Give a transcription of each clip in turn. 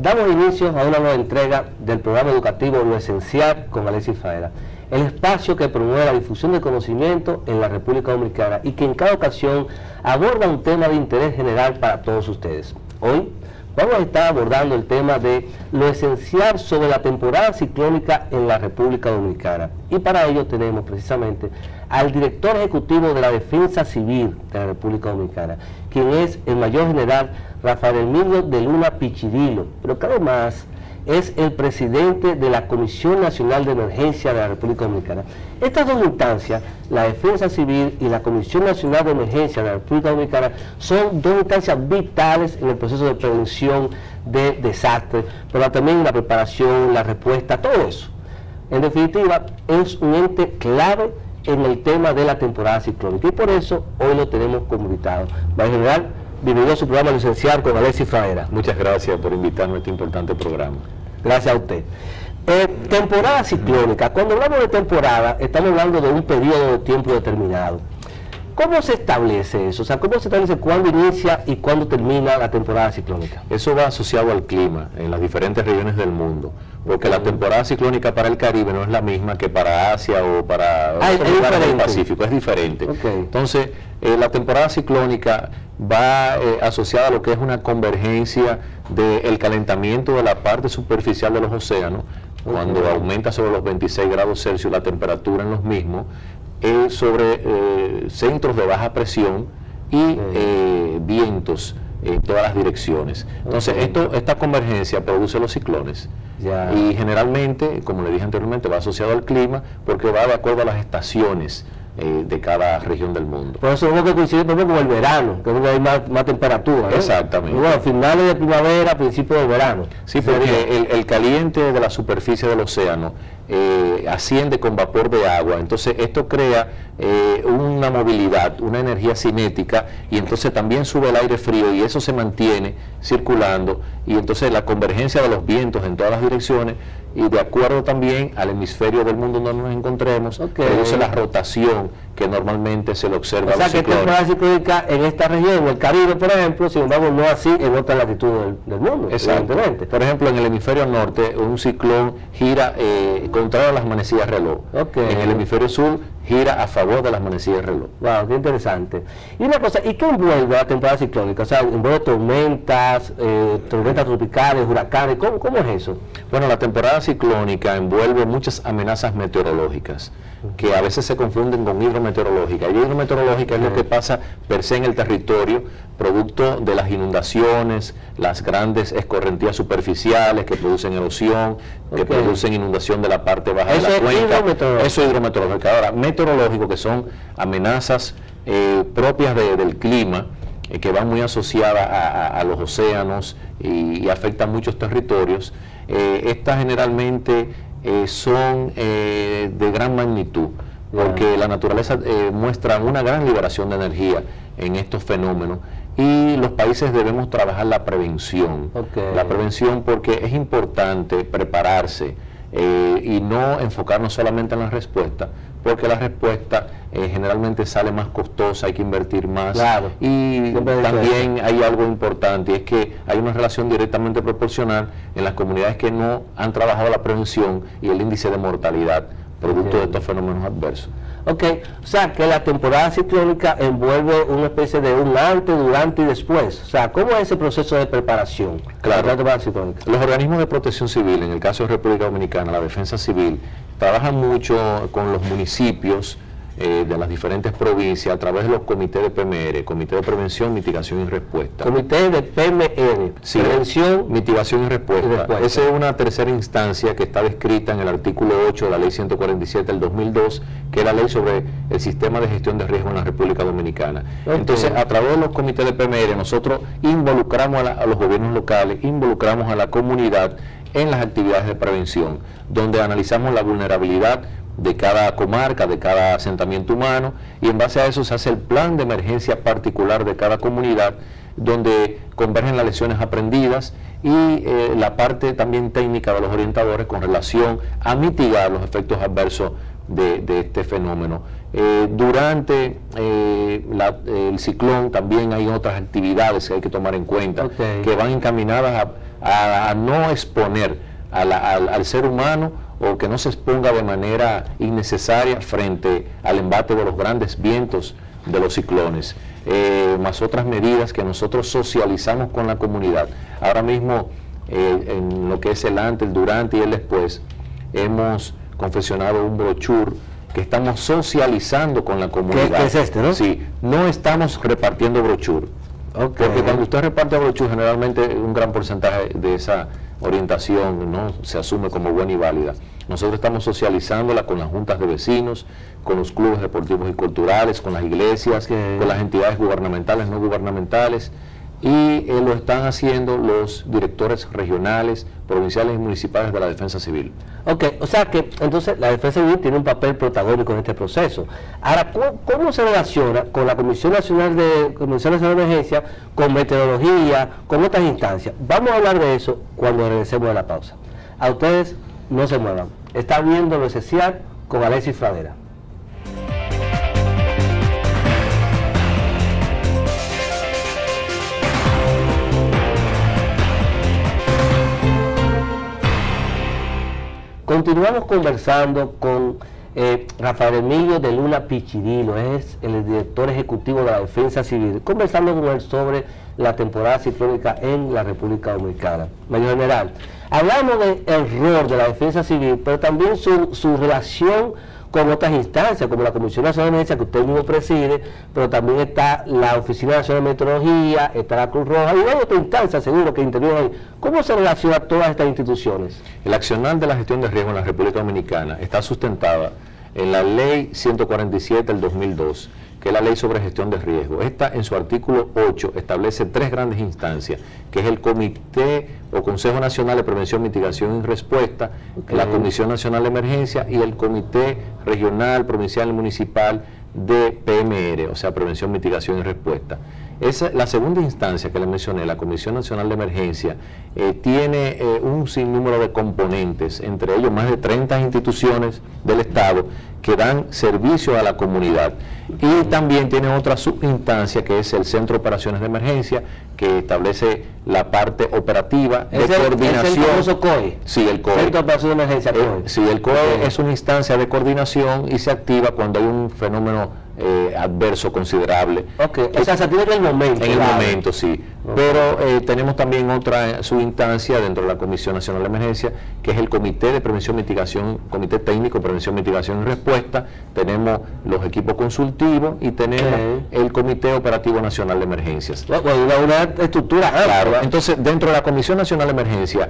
Damos inicio a una nueva entrega del programa educativo Lo Esencial con Alexis Faera, el espacio que promueve la difusión del conocimiento en la República Dominicana y que en cada ocasión aborda un tema de interés general para todos ustedes. Hoy vamos a estar abordando el tema de lo esencial sobre la temporada ciclónica en la República Dominicana. Y para ello tenemos precisamente al director ejecutivo de la Defensa Civil de la República Dominicana, quien es el mayor general Rafael Emilio de Luna Pichidilo, pero que además es el presidente de la Comisión Nacional de Emergencia de la República Dominicana. Estas dos instancias, la Defensa Civil y la Comisión Nacional de Emergencia de la República Dominicana, son dos instancias vitales en el proceso de prevención de desastres, pero también la preparación, la respuesta, todo eso. En definitiva, es un ente clave en el tema de la temporada ciclónica y por eso hoy lo tenemos como invitado. Mayor General, bienvenido a su programa Licenciado con Alexis Faera. Muchas gracias por invitarme a este importante programa. Gracias a usted. Temporada ciclónica. Cuando hablamos de temporada, estamos hablando de un periodo de tiempo determinado. ¿Cómo se establece eso? O sea, ¿cómo se establece cuándo inicia y cuándo termina la temporada ciclónica? Eso va asociado al clima en las diferentes regiones del mundo, porque la temporada ciclónica para el Caribe no es la misma que para Asia o para otros lugares del Pacífico, es diferente. Entonces, la temporada ciclónica va asociada a lo que es una convergencia del calentamiento de la parte superficial de los océanos, cuando aumenta sobre los 26 grados Celsius la temperatura en los mismos, sobre centros de baja presión y vientos en todas las direcciones. Entonces, esta convergencia produce los ciclones. Y generalmente, como le dije anteriormente, va asociado al clima porque va de acuerdo a las estaciones de cada región del mundo. Por eso es lo que coincide con el verano, que es donde hay más temperatura, ¿no? Exactamente. Y bueno, finales de primavera, principios de verano. Sí, porque el caliente de la superficie del océano asciende con vapor de agua, entonces esto crea una movilidad, una energía cinética, y entonces también sube el aire frío y eso se mantiene circulando, y entonces la convergencia de los vientos en todas las direcciones y de acuerdo también al hemisferio del mundo donde nos encontremos, produce la rotación que normalmente se le observa a los ciclones. O sea, que temporada ciclónica en esta región, en el Caribe, por ejemplo, sin embargo, no así en otras latitudes del mundo. Exactamente. Por ejemplo, en el hemisferio norte, un ciclón gira contrario a las manecillas de reloj. En el hemisferio sur, gira a favor de las manecillas de reloj. Wow, qué interesante. Y una cosa, ¿y qué envuelve la temporada ciclónica? O sea, ¿envuelve tormentas, tormentas tropicales, huracanes? ¿Cómo es eso? Bueno, la temporada ciclónica envuelve muchas amenazas meteorológicas que a veces se confunden con hidrometeorológica. Y hidrometeorológica es lo que pasa per se en el territorio, producto de las inundaciones, las grandes escorrentías superficiales que producen erosión, que producen inundación de la parte baja de la cuenca. Eso es hidrometeorológico. Ahora, meteorológico, que son amenazas propias del clima, que van muy asociadas a los océanos y afectan muchos territorios. Estas generalmente son de gran magnitud, porque la naturaleza muestra una gran liberación de energía en estos fenómenos y los países debemos trabajar la prevención. La prevención, porque es importante prepararse y no enfocarnos solamente en la respuesta, porque la respuesta generalmente sale más costosa, hay que invertir más. Y también hay algo importante, y es que hay una relación directamente proporcional en las comunidades que no han trabajado la prevención y el índice de mortalidad producto de estos fenómenos adversos. O sea, que la temporada ciclónica envuelve una especie de un antes, durante y después. O sea, ¿cómo es ese proceso de preparación? Claro, los organismos de protección civil, en el caso de República Dominicana, la Defensa Civil, trabajan mucho con los municipios de las diferentes provincias a través de los comités de PMR, Comité de Prevención, Mitigación y Respuesta. Comité de PMR, sí, Prevención, Mitigación y Respuesta. Esa es una tercera instancia que está descrita en el artículo 8 de la Ley 147 del 2002, que es la ley sobre el sistema de gestión de riesgo en la República Dominicana. Entonces, a través de los comités de PMR, nosotros involucramos a los gobiernos locales, involucramos a la comunidad en las actividades de prevención, donde analizamos la vulnerabilidad de cada comarca, de cada asentamiento humano, y en base a eso se hace el plan de emergencia particular de cada comunidad, donde convergen las lecciones aprendidas y la parte también técnica de los orientadores con relación a mitigar los efectos adversos de este fenómeno. Durante el ciclón también hay otras actividades que hay que tomar en cuenta, que van encaminadas a no exponer al ser humano, o que no se exponga de manera innecesaria frente al embate de los grandes vientos de los ciclones, más otras medidas que nosotros socializamos con la comunidad. Ahora mismo, en lo que es el antes, el durante y el después, hemos confeccionado un brochure que estamos socializando con la comunidad. ¿Qué es este, no? Sí, no estamos repartiendo brochure. Okay. Porque cuando usted reparte brochure, generalmente un gran porcentaje de esa orientación, ¿no?, se asume como buena y válida. Nosotros estamos socializándola con las juntas de vecinos, con los clubes deportivos y culturales, con las iglesias, con las entidades gubernamentales, no gubernamentales, y lo están haciendo los directores regionales, provinciales y municipales de la Defensa Civil. Ok, o sea que entonces la Defensa Civil tiene un papel protagónico en este proceso. Ahora, ¿cómo se relaciona con la Comisión Nacional de Emergencia, con meteorología, con otras instancias? Vamos a hablar de eso cuando regresemos de la pausa. A ustedes no se muevan. Está viendo lo esencial con Alexis Fradera. Continuamos conversando con Rafael Emilio de Luna Pichirilo, es el director ejecutivo de la Defensa Civil, conversando con él sobre la temporada ciclónica en la República Dominicana. Mayor General, hablamos del rol de la Defensa Civil, pero también su relación con otras instancias, como la Comisión Nacional de Emergencia, que usted mismo preside, pero también está la Oficina Nacional de Meteorología, está la Cruz Roja, y hay otra instancia seguro que interviene ahí. ¿Cómo se relaciona todas estas instituciones? El accionar de la gestión de riesgo en la República Dominicana está sustentada en la Ley 147 del 2002, que es la Ley sobre Gestión de Riesgo. Esta, en su artículo 8, establece 3 grandes instancias, que es el Comité o Consejo Nacional de Prevención, Mitigación y Respuesta, la Comisión Nacional de Emergencia y el Comité Regional, Provincial y Municipal de PMR, o sea, Prevención, Mitigación y Respuesta. Esa, la segunda instancia que le mencioné, la Comisión Nacional de Emergencia, tiene un sinnúmero de componentes, entre ellos más de 30 instituciones del Estado que dan servicio a la comunidad. Y también tiene otra subinstancia que es el Centro de Operaciones de Emergencia, que establece la parte operativa de coordinación. ¿Es el famoso COE? Sí, el COE. Centro de Operaciones de Emergencia, COE. Sí, el COE es una instancia de coordinación y se activa cuando hay un fenómeno adverso considerable. Ok, o sea, se activa en el momento. En el momento, sí. Pero tenemos también otra subinstancia dentro de la Comisión Nacional de Emergencia, que es el Comité de Prevención, Mitigación, Comité Técnico, Prevención, Mitigación y Respuesta. Tenemos los equipos consultivos y tenemos el Comité Operativo Nacional de Emergencias. Una estructura. Claro, entonces dentro de la Comisión Nacional de Emergencia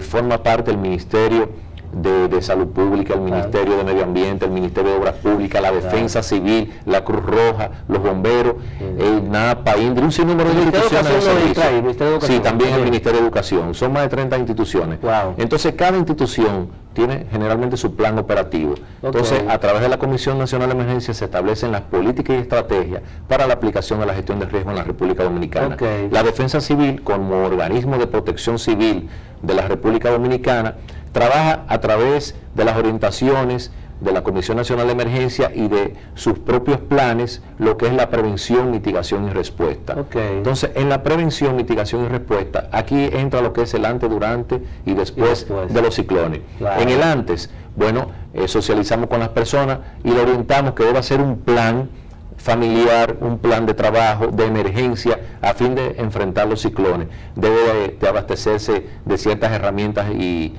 forma parte el Ministerio de Salud Pública, el Ministerio de Medio Ambiente, el Ministerio de Obras Públicas, la Defensa Civil, la Cruz Roja, los bomberos, el NAPA, INDRI, un sinnúmero de instituciones de servicio. Sí, también el Ministerio de Educación. Son más de 30 instituciones. Entonces, cada institución tiene generalmente su plan operativo. Entonces, a través de la Comisión Nacional de Emergencia se establecen las políticas y estrategias para la aplicación de la gestión de riesgo en la República Dominicana. La Defensa Civil, como organismo de protección civil de la República Dominicana, trabaja a través de las orientaciones de la Comisión Nacional de Emergencia y de sus propios planes, lo que es la prevención, mitigación y respuesta. Entonces, en la prevención, mitigación y respuesta, aquí entra lo que es el antes, durante y después de los ciclones. En el antes, bueno, socializamos con las personas y le orientamos que debe hacer un plan familiar, un plan de trabajo, de emergencia, a fin de enfrentar los ciclones. Debe de abastecerse de ciertas herramientas y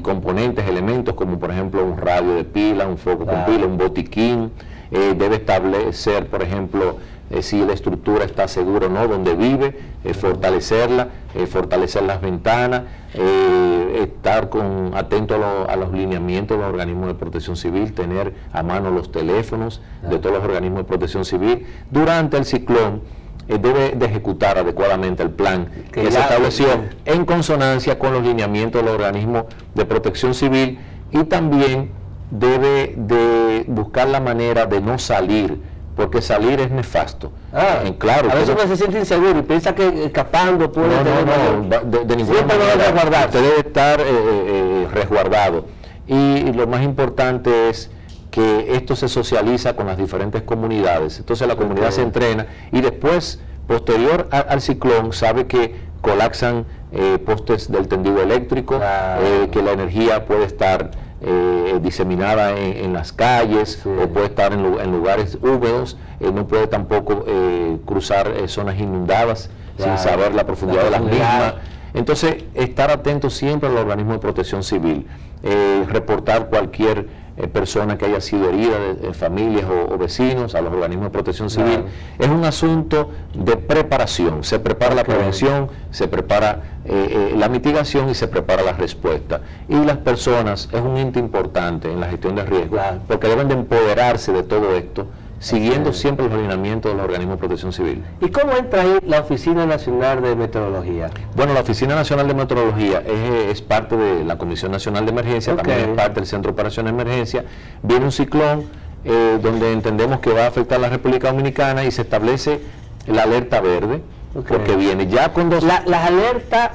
componentes, elementos, como por ejemplo un radio de pila, un foco con pila, un botiquín. Debe establecer, por ejemplo, si la estructura está segura o no, donde vive, fortalecerla, fortalecer las ventanas, estar atento a los lineamientos de los organismos de protección civil, tener a mano los teléfonos de todos los organismos de protección civil. Durante el ciclón debe de ejecutar adecuadamente el plan que se estableció en consonancia con los lineamientos de los organismos de protección civil, y también debe de buscar la manera de no salir, porque salir es nefasto. Claro, a veces uno se siente inseguro y piensa que escapando puede de ninguna manera. Usted debe estar resguardado. Y lo más importante es que esto se socializa con las diferentes comunidades. Entonces la comunidad se entrena y después, posterior al ciclón, sabe que colapsan postes del tendido eléctrico, que la energía puede estar diseminada en las calles, sí, o puede estar en lugares húmedos, no puede tampoco cruzar zonas inundadas, sin saber la profundidad de las mismas. Entonces, estar atentos siempre al organismo de protección civil, reportar cualquier persona que haya sido herida, de familias o vecinos, a los organismos de protección civil. Es un asunto de preparación, se prepara la prevención, se prepara la mitigación y se prepara la respuesta. Y las personas es un ente importante en la gestión de riesgo, porque deben de empoderarse de todo esto, siguiendo siempre los lineamientos de los organismos de protección civil. ¿Y cómo entra ahí la Oficina Nacional de Meteorología? Bueno, la Oficina Nacional de Meteorología es parte de la Comisión Nacional de Emergencia, también es parte del Centro de Operaciones de Emergencia. Viene un ciclón donde entendemos que va a afectar a la República Dominicana y se establece la alerta verde, porque viene ya con dos... Las alertas...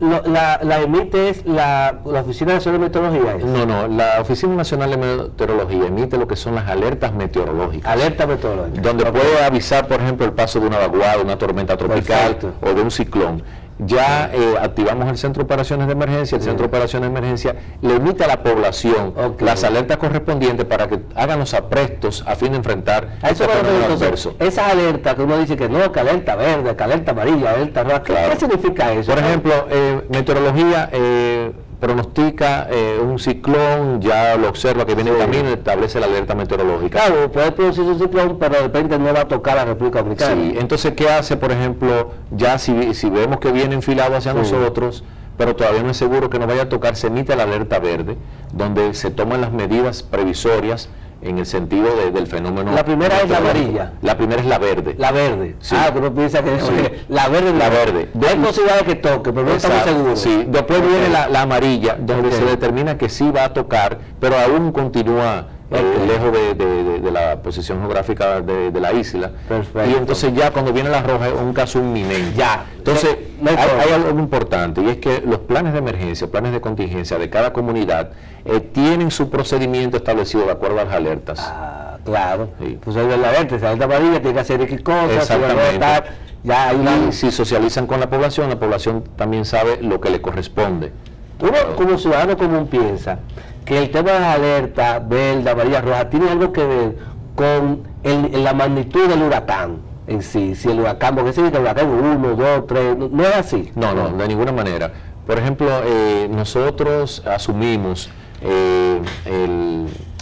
La emite es la Oficina Nacional de Meteorología. No, la Oficina Nacional de Meteorología emite lo que son las alertas meteorológicas. Alertas meteorológicas. Donde puede avisar, por ejemplo, el paso de una vaguada, una tormenta tropical o de un ciclón. Ya activamos el Centro de Operaciones de Emergencia, el Centro de Operaciones de Emergencia le emite a la población las alertas correspondientes para que hagan los aprestos a fin de enfrentar este fenómeno adverso. Esas alertas que uno dice que no, que alerta verde, que alerta amarilla, alerta roja, ¿qué significa eso? Por ejemplo, meteorología pronostica un ciclón, ya lo observa que viene en camino y establece la alerta meteorológica. Claro, puede producirse un ciclón, pero de repente no va a tocar a la República Dominicana. Sí, entonces, ¿qué hace, por ejemplo, ya si vemos que viene enfilado hacia nosotros, pero todavía no es seguro que nos vaya a tocar, se emite la alerta verde, donde se toman las medidas previsorias en el sentido del fenómeno. La primera es la amarilla. La primera es la verde. La verde. Sí. Uno piensa que la verde. La verde. Hay posibilidad de que toque, pero no estamos seguros. Sí, después viene la amarilla, donde se determina que sí va a tocar, pero aún continúa lejos de la posición geográfica de la isla. Perfecto. Y entonces ya cuando viene la roja es un caso inminente. Ya. Entonces, hay algo importante, y es que los planes de emergencia, planes de contingencia de cada comunidad tienen su procedimiento establecido de acuerdo a las alertas. Claro. Sí. Pues hay la alerta amarilla, tiene que hacer X cosas. Exactamente. Ya hay y si socializan con la población también sabe lo que le corresponde. Uno como ciudadano común piensa que el tema de las alertas verde, amarilla, roja tiene algo que ver con la magnitud del huracán en sí. Si el huracán, porque se dice que el huracán 1, 2, 3, no es así. No, de ninguna manera. Por ejemplo, nosotros asumimos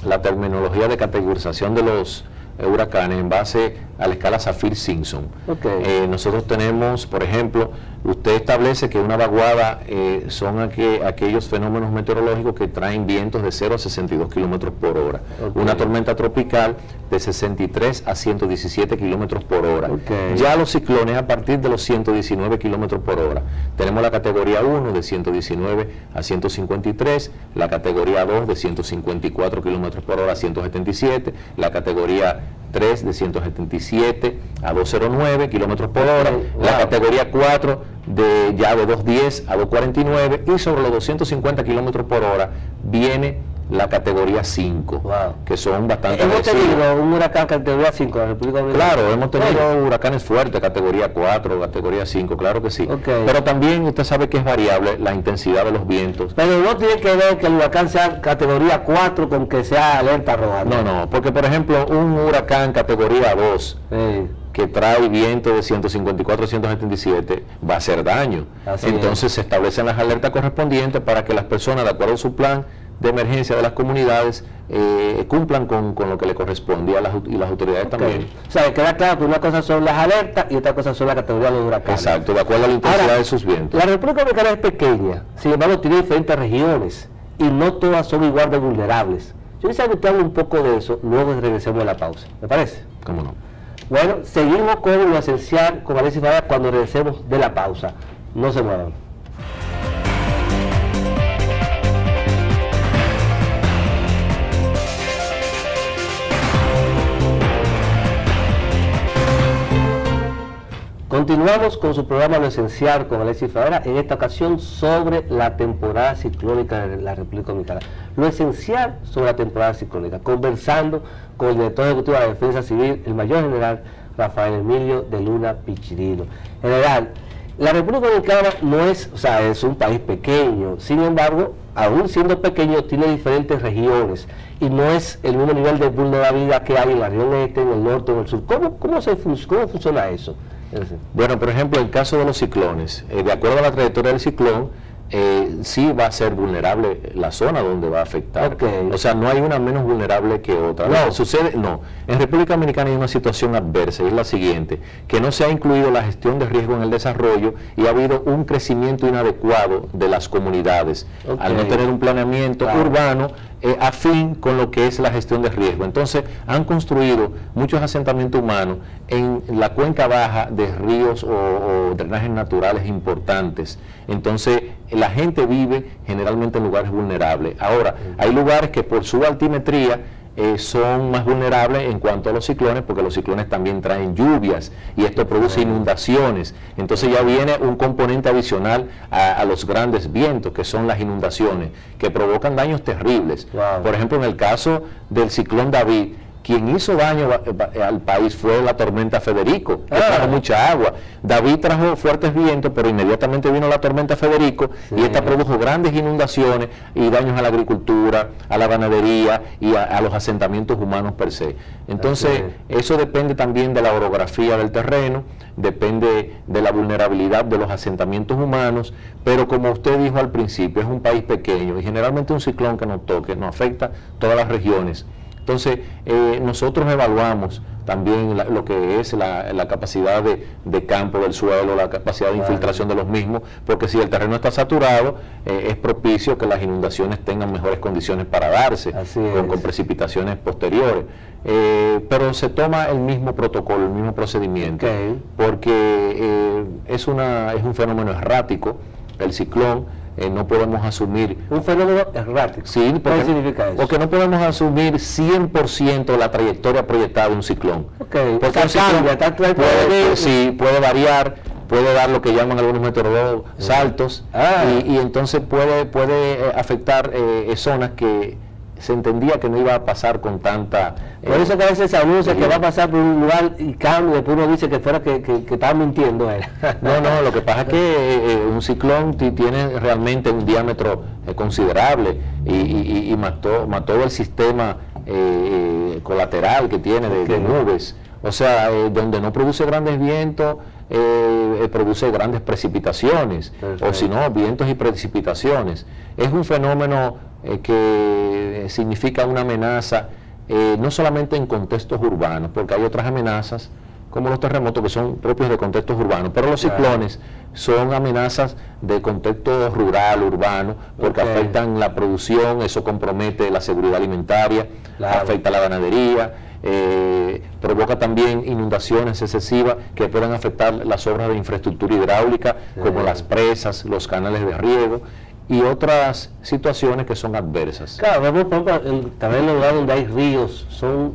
la terminología de categorización de los huracanes en base a la escala Saffir-Simpson. Nosotros tenemos, por ejemplo, usted establece que una vaguada son aquellos fenómenos meteorológicos que traen vientos de 0 a 62 kilómetros por hora. Una tormenta tropical de 63 a 117 kilómetros por hora. Ya los ciclones a partir de los 119 kilómetros por hora. Tenemos la categoría 1 de 119 a 153, la categoría 2 de 154 kilómetros por hora a 177, la categoría 3 de 177 a 209 kilómetros por hora, la categoría 4 de 210 a 249, y sobre los 250 kilómetros por hora viene la categoría 5, que son bastante agresivos. ¿Hemos tenido un huracán categoría 5 en la República Dominicana? Claro, hemos tenido huracanes fuertes, categoría 4, categoría 5, claro que sí. Pero también usted sabe que es variable la intensidad de los vientos. Pero no tiene que ver que el huracán sea categoría 4 con que sea alerta roja. No, porque por ejemplo un huracán categoría 2 que trae viento de 154 a 177 va a hacer daño. Entonces se establecen las alertas correspondientes para que las personas, de acuerdo a su plan de emergencia de las comunidades, cumplan con lo que le corresponde y las autoridades también. O sea, queda claro que una cosa son las alertas y otra cosa son la categoría de los huracanes. Exacto, de acuerdo a la intensidad de sus vientos. La República Dominicana es pequeña, sin embargo tiene diferentes regiones y no todas son igual de vulnerables. Yo quisiera que usted hable un poco de eso, luego regresemos a la pausa. ¿Me parece? ¿Cómo no? Bueno, seguimos con lo esencial con Alexis Fadera cuando regresemos de la pausa. No se muevan. Continuamos con su programa Lo Esencial con Alexis Fadera, en esta ocasión sobre la temporada ciclónica de la República Dominicana. Lo esencial sobre la temporada ciclónica, conversando con el director ejecutivo de la Defensa Civil, el mayor general Rafael Emilio de Luna Pichirilo. General, La República Dominicana no es, o sea, es un país pequeño, sin embargo, aún siendo pequeño, tiene diferentes regiones y no es el mismo nivel de vulnerabilidad que hay en la región este, en el norte, en el sur. ¿Cómo funciona eso? Bueno, por ejemplo, en el caso de los ciclones, de acuerdo a la trayectoria del ciclón, sí va a ser vulnerable la zona donde va a afectar. Okay. O sea, no hay una menos vulnerable que otra. No. Sucede, no. En República Dominicana hay una situación adversa y es la siguiente, que no se ha incluido la gestión de riesgo en el desarrollo y ha habido un crecimiento inadecuado de las comunidades, al no tener un planeamiento urbano afín con lo que es la gestión de riesgo. Entonces, han construido muchos asentamientos humanos en la cuenca baja de ríos o drenajes naturales importantes. Entonces, la gente vive generalmente en lugares vulnerables. Ahora, hay lugares que por su altimetría son más vulnerables en cuanto a los ciclones, porque los ciclones también traen lluvias y esto produce inundaciones. Entonces ya viene un componente adicional a los grandes vientos, que son las inundaciones, que provocan daños terribles. Wow. Por ejemplo, en el caso del ciclón David, quien hizo daño al país fue la tormenta Federico, que trajo mucha agua. David trajo fuertes vientos, pero inmediatamente vino la tormenta Federico y esta produjo grandes inundaciones y daños a la agricultura, a la ganadería y a los asentamientos humanos per se. Entonces, eso depende también de la orografía del terreno, depende de la vulnerabilidad de los asentamientos humanos, pero como usted dijo al principio, es un país pequeño y generalmente un ciclón que nos toque nos afecta todas las regiones. Entonces, nosotros evaluamos también lo que es la capacidad de campo del suelo, la capacidad de infiltración de los mismos, porque si el terreno está saturado, es propicio que las inundaciones tengan mejores condiciones para darse, con precipitaciones posteriores. Pero se toma el mismo protocolo, el mismo procedimiento, porque es un fenómeno errático, el ciclón. No podemos asumir... ¿Un fenómeno errático? Sí, ¿Qué significa eso? Porque no podemos asumir 100% la trayectoria proyectada de un ciclón. Porque un ciclón puede variar, puede dar lo que llaman algunos meteorólogos saltos, y entonces puede afectar zonas que se entendía que no iba a pasar con tanta... Por eso que a veces se anuncia que va a pasar por un lugar y cambia, después uno dice que fuera que estaba mintiendo él. No, lo que pasa es que un ciclón tiene realmente un diámetro considerable y mató el sistema colateral que tiene de nubes. O sea, donde no produce grandes vientos, produce grandes precipitaciones. Perfecto. O si no, vientos y precipitaciones. Es un fenómeno que significa una amenaza no solamente en contextos urbanos, porque hay otras amenazas como los terremotos que son propios de contextos urbanos, pero los ciclones son amenazas de contexto rural, urbano, porque afectan la producción, eso compromete la seguridad alimentaria, afecta la ganadería, provoca también inundaciones excesivas que pueden afectar las obras de infraestructura hidráulica, como las presas, los canales de riego y otras situaciones que son adversas. Claro, por ejemplo, también los lugares donde hay ríos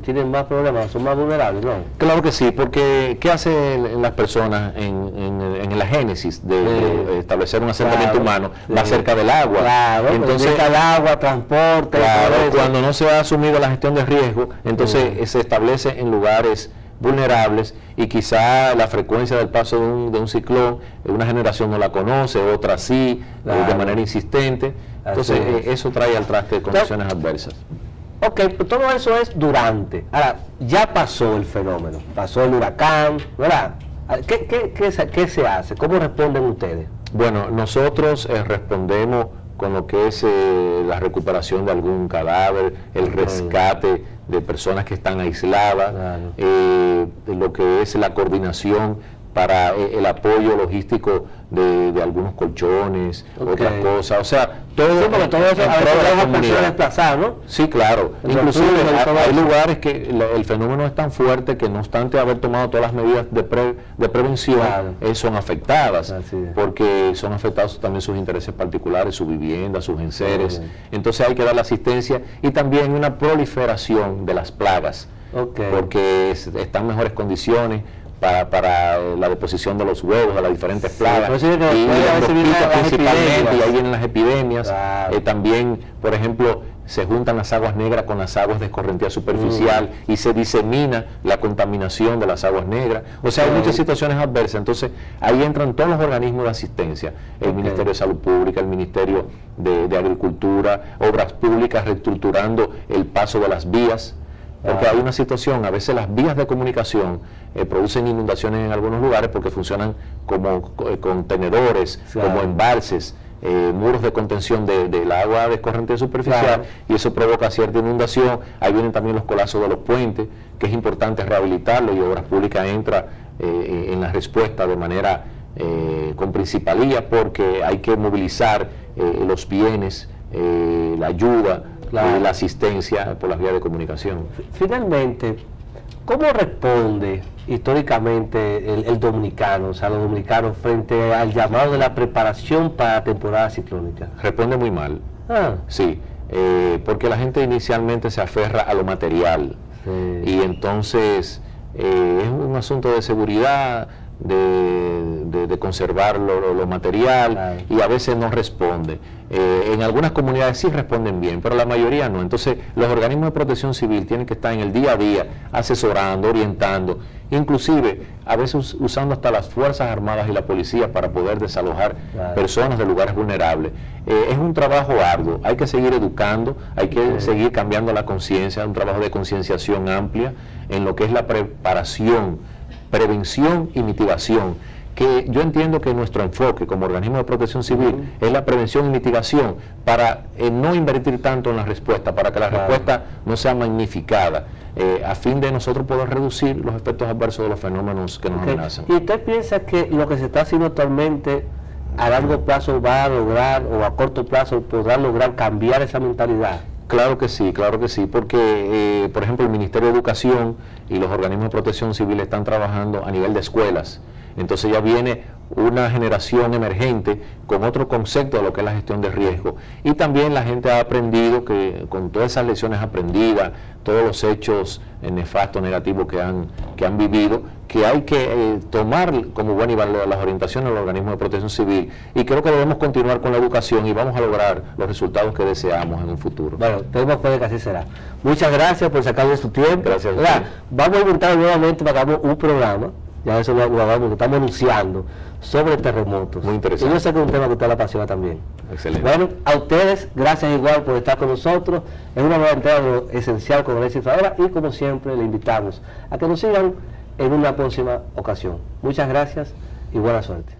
tienen más problemas, son más vulnerables, ¿no? Claro que sí, porque ¿qué hacen las personas en la génesis de establecer un asentamiento humano? Va cerca del agua. Claro, entonces cerca del agua, transporte. Claro, cuando no se ha asumido la gestión de riesgo, entonces se establece en lugares vulnerables y quizá la frecuencia del paso de un ciclón, una generación no la conoce, otra sí, de manera insistente. Entonces eso trae al traste condiciones adversas. Ok, pues todo eso es durante. Ahora, ya pasó el fenómeno, pasó el huracán, ¿verdad? ¿Qué se hace? ¿Cómo responden ustedes? Bueno, nosotros respondemos con lo que es la recuperación de algún cadáver, el rescate de personas que están aisladas, lo que es la coordinación para el apoyo logístico de algunos colchones, otras cosas, o sea, todo eso a personas desplazadas, ¿no? Sí, claro. Inclusive hay lugares que el fenómeno es tan fuerte que no obstante haber tomado todas las medidas de prevención, son afectadas, porque son afectados también sus intereses particulares, su vivienda, sus enseres. Entonces hay que dar la asistencia y también una proliferación de las plagas, porque están en mejores condiciones para la deposición de los huevos, de las diferentes plagas, y ahí vienen las epidemias. También, por ejemplo, se juntan las aguas negras con las aguas de escorrentía superficial y se disemina la contaminación de las aguas negras. O sea, hay muchas situaciones adversas. Entonces, ahí entran todos los organismos de asistencia, el Ministerio de Salud Pública, el Ministerio de Agricultura, Obras Públicas, reestructurando el paso de las vías, porque hay una situación, a veces las vías de comunicación producen inundaciones en algunos lugares porque funcionan como contenedores, como embalses, muros de contención del agua de escorrentía superficial, y eso provoca cierta inundación. Ahí vienen también los colapsos de los puentes, que es importante rehabilitarlo, y Obras Públicas entra en la respuesta de manera con principalía, porque hay que movilizar los bienes, la ayuda, la asistencia por las vías de comunicación. Finalmente, ¿cómo responde históricamente el dominicano, o sea, los dominicanos, frente al llamado de la preparación para la temporada ciclónica? Responde muy mal. Sí, porque la gente inicialmente se aferra a lo material, y entonces es un asunto de seguridad, de conservar lo material, y a veces no responde. En algunas comunidades sí responden bien, pero la mayoría no. Entonces los organismos de protección civil tienen que estar en el día a día asesorando, orientando, inclusive a veces usando hasta las Fuerzas Armadas y la policía para poder desalojar personas de lugares vulnerables. Es un trabajo arduo, hay que seguir educando, hay que seguir cambiando la conciencia, un trabajo de concienciación amplia en lo que es la preparación, prevención y mitigación, que yo entiendo que nuestro enfoque como organismo de protección civil es la prevención y mitigación, para no invertir tanto en la respuesta, para que la respuesta no sea magnificada, a fin de nosotros poder reducir los efectos adversos de los fenómenos que nos amenazan. ¿Y usted piensa que lo que se está haciendo actualmente a largo plazo va a lograr, o a corto plazo podrá lograr cambiar esa mentalidad? Claro que sí, porque, por ejemplo, el Ministerio de Educación y los organismos de protección civil están trabajando a nivel de escuelas. Entonces ya viene una generación emergente con otro concepto de lo que es la gestión de riesgo. Y también la gente ha aprendido que con todas esas lecciones aprendidas, todos los hechos nefastos, negativos que han vivido, que hay que tomar como buena y válida las orientaciones del organismo de protección civil. Y creo que debemos continuar con la educación y vamos a lograr los resultados que deseamos en un futuro. Bueno, tenemos fe de que así será. Muchas gracias por sacarle su tiempo. Gracias. Vamos a inventar nuevamente para que hagamos un programa, ya eso lo estamos anunciando, sobre terremotos. Muy interesante. Y yo sé que es un tema que a usted le apasiona también. Excelente. Bueno, a ustedes, gracias igual por estar con nosotros en una nueva entrega de Lo Esencial con Alexis Fadera, y como siempre le invitamos a que nos sigan en una próxima ocasión. Muchas gracias y buena suerte.